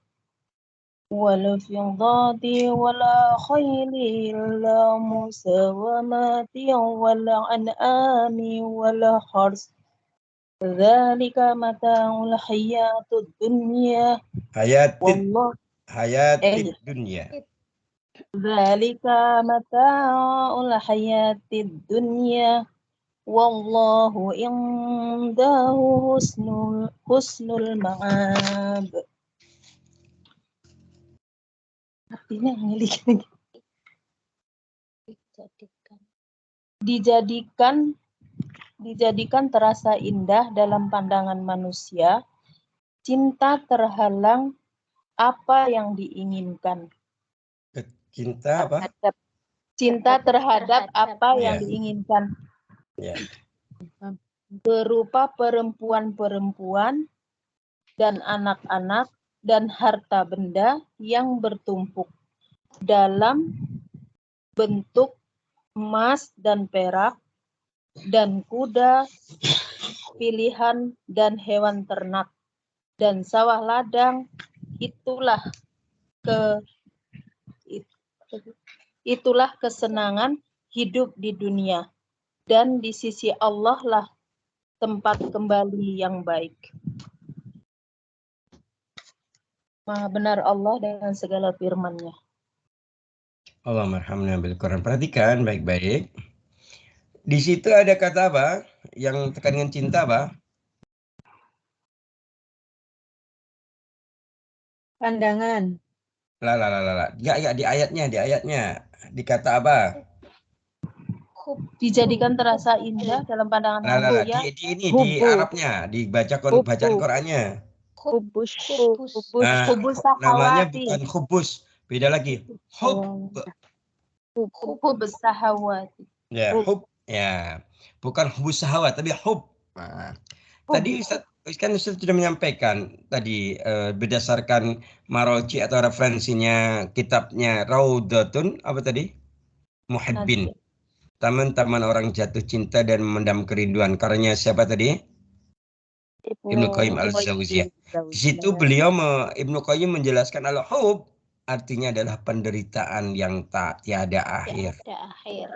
والفضة والخيل المسومة والأنعام والحرث ذلك متاع الحياة الدنيا والله dunia. ذلك متاع الحياة الدنيا والله عنده حسن المآب. Artinya dijadikan terasa indah dalam pandangan manusia, cinta terhalang apa yang diinginkan. Cinta apa? Cinta terhadap apa yang diinginkan. Ya. Berupa perempuan-perempuan dan anak-anak dan harta benda yang bertumpuk dalam bentuk emas dan perak dan kuda pilihan dan hewan ternak dan sawah ladang, itulah kesenangan hidup di dunia, dan di sisi Allah lah tempat kembali yang baik. Maha benar Allah dengan segala firman-Nya. Allahumma arhamna bil Quran. Perhatikan baik-baik. Di situ ada kata apa? Yang tekan dengan cinta apa? Pandangan. Enggak, di ayatnya. Di kata apa? Dijadikan terasa indah dalam pandangan hamba ya. Di Hubbu. Arabnya, dibaca bacaan Qurannya. Hubus. Nah, Hubus namanya sahawati. bukan hubus, beda lagi. Hub. Hubus sahawati. Ya, hub. Ya. Bukan hubus sahawat, tapi hub. Nah, tadi Ustaz sudah menyampaikan tadi berdasarkan maroji atau referensinya kitabnya Raudatun apa tadi? Muhibbin. Taman-taman orang jatuh cinta dan memendam kerinduan. Karena siapa tadi? Ibnu Qayyim al-Jauziyah. Di situ Ibnu Qayyim menjelaskan al-hub artinya adalah penderitaan yang tak tiada akhir.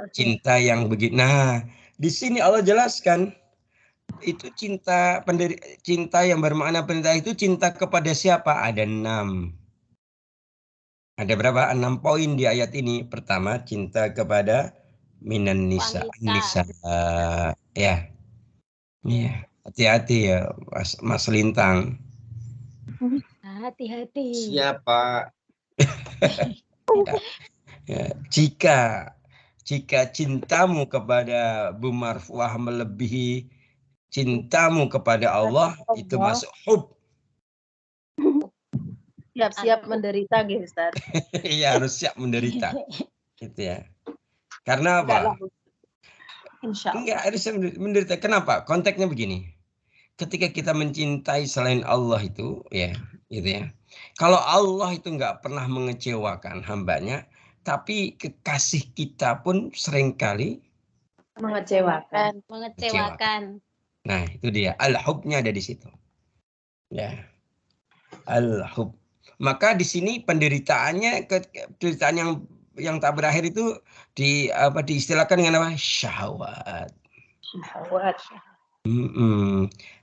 Cinta yang begitu. Nah, di sini Allah jelaskan itu cinta yang bermakna penderitaan itu cinta kepada siapa? Ada 6. Ada berapa? 6 poin di ayat ini. Pertama, cinta kepada minan nisa. Ya. Iya. Hati-hati ya, Mas Lintang. Hati-hati. Siapa? Ya, jika cintamu kepada Bu Marfuah melebihi cintamu kepada Allah, itu masuk hub. Siap-siap menderita gitu, Ustaz. Iya, harus siap menderita. Gitu ya. Karena apa? Insya Allah. Enggak harus menderita. Kenapa? Konteksnya begini. Ketika kita mencintai selain Allah itu, ya, gitu ya. Kalau Allah itu enggak pernah mengecewakan hambanya, tapi kekasih kita pun seringkali Mengecewakan. Nah, itu dia. Al-hubnya ada di situ. Ya. Al-hub. Maka di sini penderitaannya, penderitaan yang tak berakhir itu diistilahkan dengan apa? Syahwat.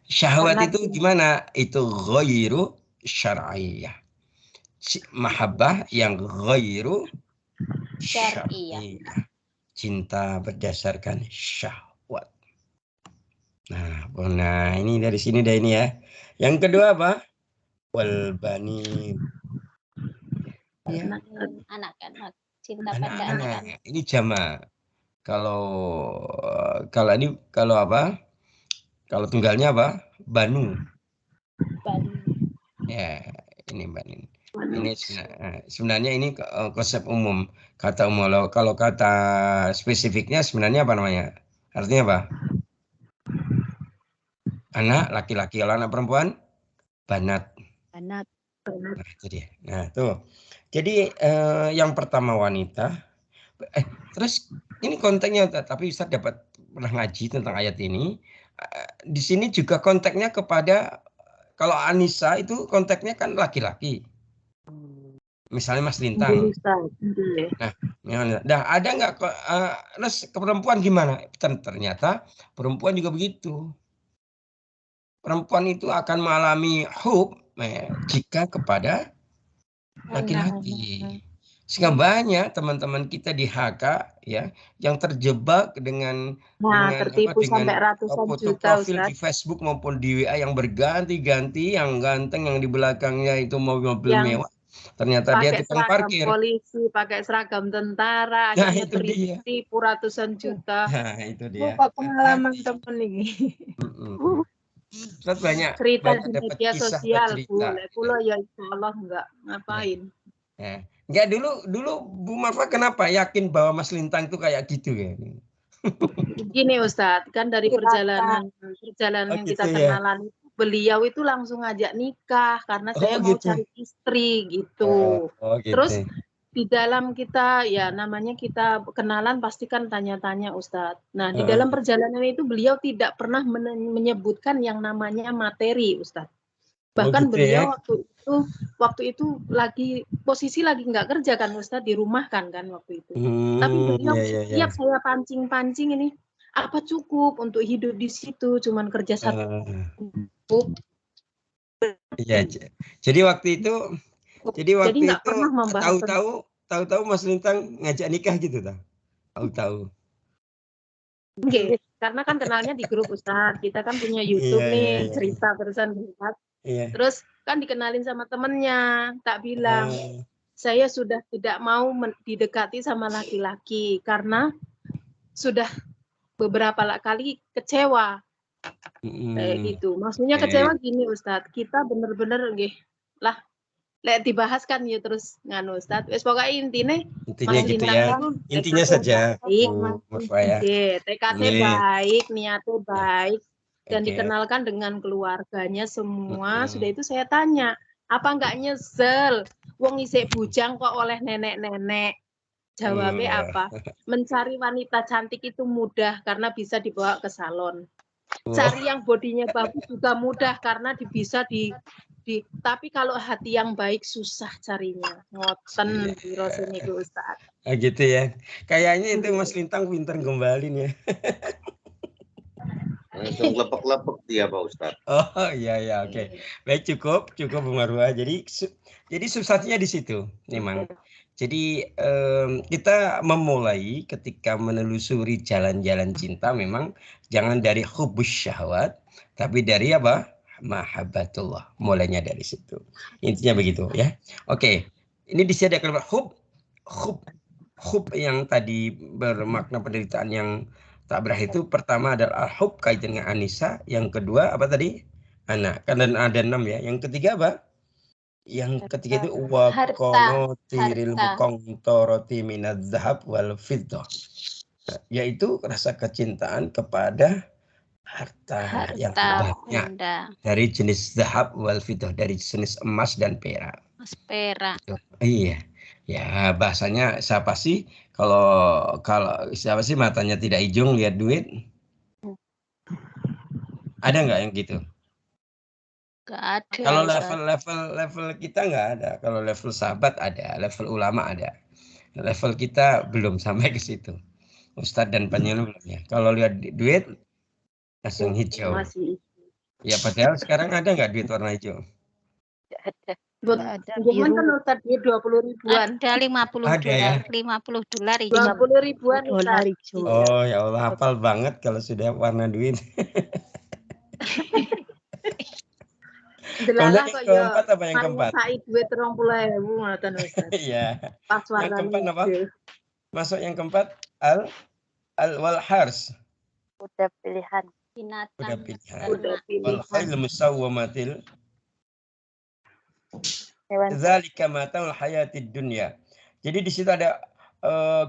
Syahwat itu gimana? Itu ghairu syar'iyah. Mahabbah yang ghairu syar'iyah. Cinta berdasarkan syahwat. Nah, ini dari sini dah ini ya. Yang kedua apa? Wal bani. Anak-anak. Cinta pada anak-anak. Ini jama'. Kalau apa? Kalau tunggalnya apa? Banu. Ya, ini banu. Ini sebenarnya ini konsep umum, kata umum. Kalau kata spesifiknya sebenarnya apa namanya? Artinya apa? Anak laki-laki, kalau anak perempuan banat. Banat. Nah, itu dia. Nah, tuh. Jadi yang pertama wanita. Terus ini konteksnya, tapi Ustaz pernah ngaji tentang ayat ini. Di sini juga konteksnya kepada, kalau Anissa itu konteksnya kan laki-laki. Misalnya Mas Lintang. Nah, ada nggak ke perempuan gimana? Ternyata perempuan juga begitu. Perempuan itu akan mengalami hub jika kepada laki-laki. Sehingga banyak teman-teman kita di HK ya yang terjebak dengan tertipu sampai ratusan foto juta, profil Ustaz. di Facebook maupun di WA yang berganti-ganti, yang ganteng, yang di belakangnya itu mobil-mobil mewah. Ternyata dia tukang parkir. Polisi, pakai seragam tentara, Nah, akhirnya itu dia. tertipu ratusan juta. Nah, itu dia. Pengalaman temen ini. Ustaz banyak Cerita di dapat media kisah sosial, cerita. Pulau ya insya Allah enggak ngapain. Ya. Enggak, dulu Bu Marfa kenapa yakin bahwa Mas Lintang itu kayak gitu ya? Gini Ustadz, kan dari perjalanan yang kita kenalan, beliau itu langsung ngajak nikah karena saya mau cari istri gitu. Terus di dalam kita ya namanya kita kenalan pasti kan tanya-tanya Ustadz. Nah, di dalam perjalanan itu beliau tidak pernah menyebutkan yang namanya materi Ustadz. Bahkan beliau waktu itu posisi lagi nggak kerja kan Ustadz, di rumah kan waktu itu. Tapi beliau setiap saya pancing ini apa cukup untuk hidup di situ, cuman kerja satu. Iya, jadi waktu itu Jadi waktu nggak itu pernah membahas tahu-tahu Mas Lintang ngajak nikah gitu tak? Tahu-tahu. Oke, karena kan kenalnya di grup Ustadz. Kita kan punya YouTube nih, Iya. cerita terusan Ustadz. Iya. Terus kan dikenalin sama temennya, tak bilang, saya sudah tidak mau didekati sama laki-laki karena sudah beberapa kali kecewa. Kayak gitu. Maksudnya kecewa gini Ustadz, kita bener-bener lah lek dibahas kan ya terus nganu Ustadz. Wes pokoknya intinya gitu ya. Intinya saja. Baik, ya. TKT baik, niatnya baik, dan dikenalkan dengan keluarganya semua. Sudah itu saya tanya, apa enggak nyesel? Wong isek bujang kok oleh nenek-nenek. Jawabnya apa? Mencari wanita cantik itu mudah karena bisa dibawa ke salon. Cari yang bodinya bagus juga mudah karena bisa tapi kalau hati yang baik susah carinya. Ngoten biro sini ku Ustaz. Gitu ya. Kayaknya itu Mas Lintang pinter gembalin ya. Langsung lepek-lepek dia Pak Ustaz. Oh iya oke. Baik cukup Bu Marwa. Jadi substansinya di situ memang. Jadi kita memulai ketika menelusuri jalan-jalan cinta memang jangan dari hubbus syahwat, tapi dari apa? Mahabbatullah. Mulainya dari situ. Intinya begitu ya. Oke. Ini di sini ada kalimat hub yang tadi bermakna penderitaan yang tak berakhir itu pertama adalah hub kaitan dengan Anissa, yang kedua apa tadi? Anak. Kan ada 6 ya. Yang ketiga apa? Yang ketiga itu waqanatiril muqantarati minadz zahab wal fiddah, yaitu rasa kecintaan kepada harta yang banyak dari jenis zahab wal fiddah, dari jenis emas dan perak. Iya. Ya bahasanya siapa sih kalau siapa sih matanya tidak hijau lihat duit? Ada nggak yang gitu? Nggak ada. Kalau level kita nggak ada. Kalau level sahabat ada, level ulama ada. Level kita belum sampai ke situ. Ustadz dan penyuluh belum ya. Kalau lihat duit langsung hijau. Ya padahal sekarang ada nggak duit warna hijau? Ada biru. Kan Ustadz dia 20 ribuan. Ada 50 ada dolar, ya? 50 dolar 20 ribuan dolar hijau. Oh ya Allah, hafal banget kalau sudah warna duit. Delalah kok ya. Keempat apa yang keempat? Said duit 30.000 ngoten Ustaz. Iya. Pas warna yang keempat apa? Masuk yang keempat wal hars. Kuda pilihan. binatang. Kuda pilihan. Wal khayl musawwamatil. Dzalika mata'ul hayatid dunya. Jadi di situ ada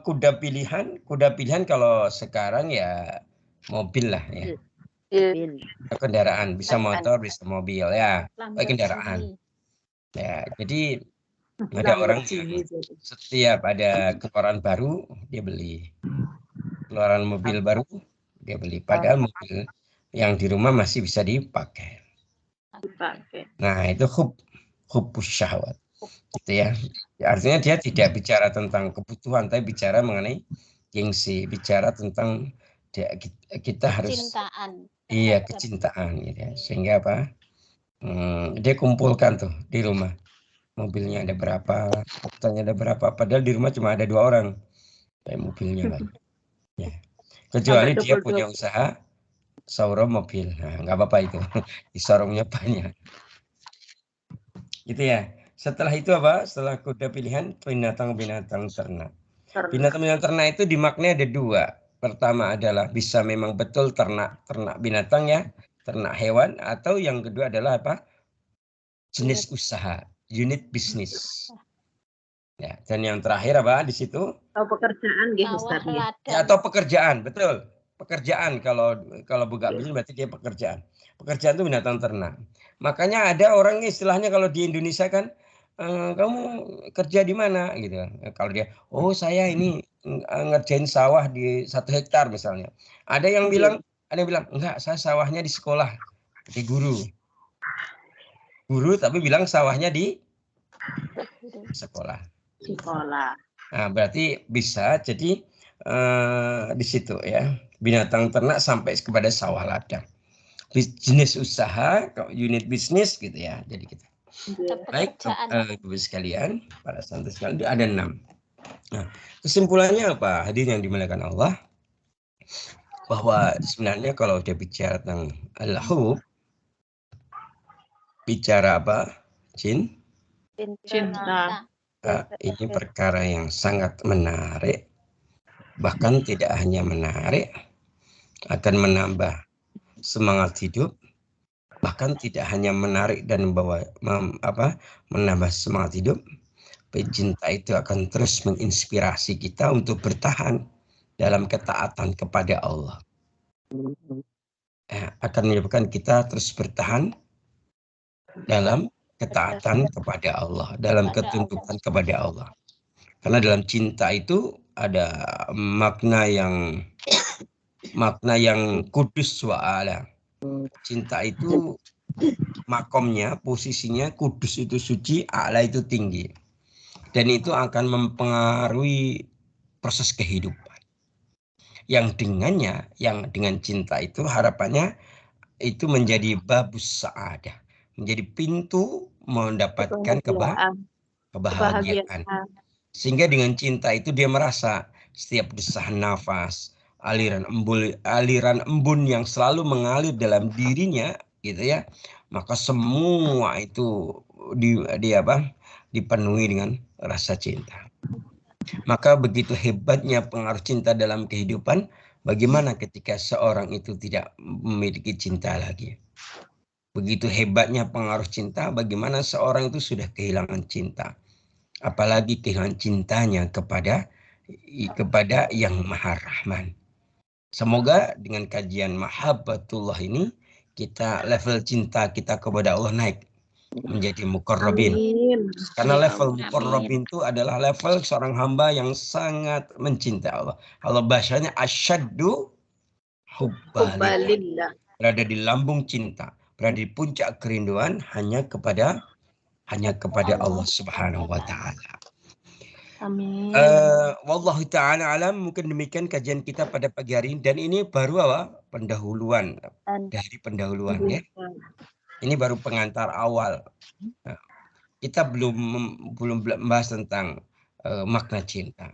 kuda pilihan. Kuda pilihan kalau sekarang ya mobil lah ya. Kendaraan, bisa motor, bisa mobil ya. Kendaraan. Ya, jadi ada orang yang setiap ada keluaran baru dia beli. Keluaran mobil baru dia beli. Padahal mobil yang di rumah masih bisa dipakai. Nah, itu hubbus syahwat. Gitu ya. Artinya dia tidak bicara tentang kebutuhan, tapi bicara mengenai gengsi, bicara tentang kita harus kecintaan. Iya, kecintaan gitu ya. Sehingga apa? Dia kumpulkan tuh di rumah. Mobilnya ada berapa, motornya ada berapa, padahal di rumah cuma ada 2 orang. Kayak mobilnya banyak. Ya. Kecuali dia punya usaha showroom mobil. Nah, nggak apa-apa itu. Di showroomnya banyak. Gitu ya. Setelah itu apa? Setelah kuda pilihan, binatang-binatang ternak. Binatang-binatang ternak itu dimaknai ada 2. Pertama adalah bisa memang betul ternak binatang ya, ternak hewan, atau yang kedua adalah apa? Jenis usaha, unit bisnis. Ya, dan yang terakhir apa di situ? Atau pekerjaan gitu Ustaz ya. Atau pekerjaan, betul. Pekerjaan kalau buka bisnis berarti dia pekerjaan. Pekerjaan itu binatang ternak. Makanya ada orang istilahnya kalau di Indonesia kan kamu kerja di mana gitu. Kalau dia, oh saya ini ngerjain sawah di 1 hektar misalnya. Ada yang bilang, enggak, saya sawahnya di sekolah, di guru tapi bilang sawahnya di sekolah. Nah berarti bisa jadi di situ ya, binatang ternak sampai kepada sawah ladang. Jenis usaha, unit bisnis gitu ya. Jadi kita. Baik, Ibu sekalian, para santri sekalian, ada 6. Nah, kesimpulannya apa? Hadirin yang dimuliakan Allah, bahwa sebenarnya kalau dia bicara tentang al-hub, bicara apa? Cinta. Ini perkara yang sangat menarik, bahkan tidak hanya menarik, akan menambah semangat hidup, bahkan tidak hanya menarik dan menambah semangat hidup. Cinta itu akan terus menginspirasi kita untuk bertahan dalam ketaatan kepada Allah. Akan menyebabkan kita terus bertahan dalam ketaatan kepada Allah, dalam ketundukan kepada Allah. Karena dalam cinta itu ada makna yang kudus wa'ala. Cinta itu makomnya, posisinya kudus itu suci, a'la itu tinggi. Dan itu akan mempengaruhi proses kehidupan. Yang dengan cinta itu harapannya itu menjadi babus sa'adah, menjadi pintu mendapatkan kebahagiaan. Sehingga dengan cinta itu dia merasa setiap desahan nafas, aliran embun yang selalu mengalir dalam dirinya, gitu ya. Maka semua itu dipenuhi dengan rasa cinta. Maka begitu hebatnya pengaruh cinta dalam kehidupan, bagaimana ketika seorang itu tidak memiliki cinta lagi? Begitu hebatnya pengaruh cinta, bagaimana seorang itu sudah kehilangan cinta? Apalagi kehilangan cintanya kepada yang Maha Rahman. Semoga dengan kajian Mahabbatullah ini, level cinta kita kepada Allah naik menjadi muqarrabin. Karena level muqarrabin itu adalah level seorang hamba yang sangat mencintai Allah. Allah bahasanya asyaddu hubbalillah. Berada di lambung cinta, berada di puncak kerinduan hanya kepada Allah Subhanahu wa taala. Amin. Wallahu ta'ala alam. Mungkin demikian kajian kita pada pagi hari ini. Dan ini baru pendahuluan dari pendahuluan ya. Ini baru pengantar awal. Nah, kita belum membahas tentang makna cinta.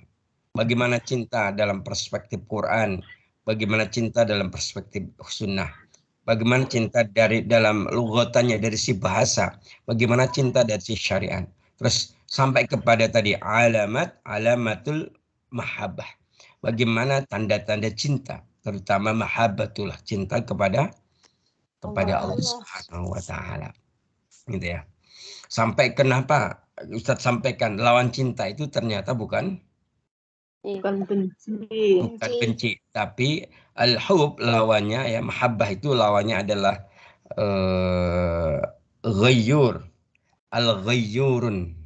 Bagaimana cinta dalam perspektif Quran, bagaimana cinta dalam perspektif sunnah, bagaimana cinta dalam lugatannya dari si bahasa, bagaimana cinta dari si syariat. Terus sampai kepada tadi alamatul mahabbah. Bagaimana tanda-tanda cinta, terutama mahabbatullah, cinta kepada Allah Subhanahu wa taala. Gitu ya. Sampai kenapa Ustadz sampaikan lawan cinta itu ternyata bukan benci, tapi al-hub lawannya ya, mahabbah itu lawannya adalah ghayyur, al-ghayyurun.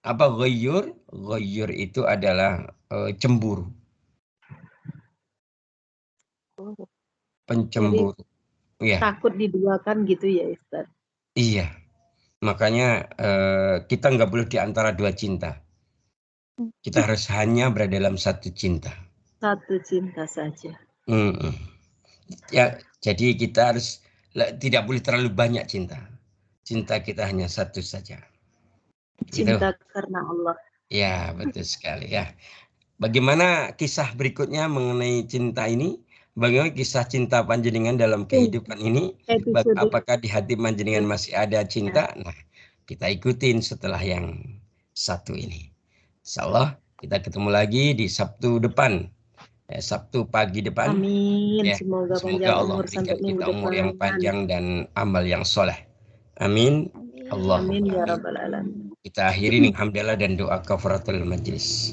Apa ghayyur? Ghayyur itu adalah cemburu. Pencemburu. Jadi, takut diduakan gitu ya Ustaz. Iya. Makanya kita nggak boleh di antara dua cinta. Kita harus hanya berada dalam satu cinta. Satu cinta saja. Ya, jadi kita harus tidak boleh terlalu banyak cinta. Cinta kita hanya satu saja. Cinta gitu. Karena Allah. Ya, betul sekali ya. Bagaimana kisah berikutnya mengenai cinta ini? Bagaimana kisah cinta panjenengan dalam kehidupan ini? Apakah di hati panjenengan masih ada cinta? Nah, kita ikutin setelah yang satu ini. Insyaallah kita ketemu lagi di Sabtu depan. Sabtu pagi depan. Amin. Ya, semoga Allah berikan kita umur yang panjang dan amal yang soleh. Amin. Amin ya rabbal alamin. Kita akhiri dengan hamdalah dan doa kafaratul majlis.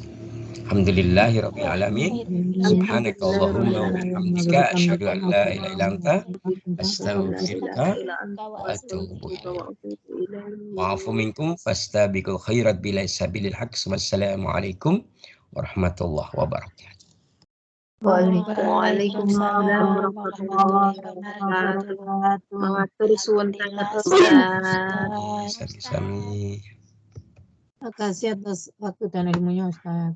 Alhamdulillahirabbil alamin. Subhanakallahumma wa bihamdika asyhadu an la ilaha illa anta astaghfiruka wa atubu ilaik. Wa'afu minkum fastabiqul khairat bila sabilil haq. Wassalamualaikum warahmatullahi wabarakatuh. Waalaikumsalam warahmatullahi wabarakatuh. Mengatur suwun sangat Ustaz. Sami-sami. Terima kasih atas waktu dan ilmunya Ustaz.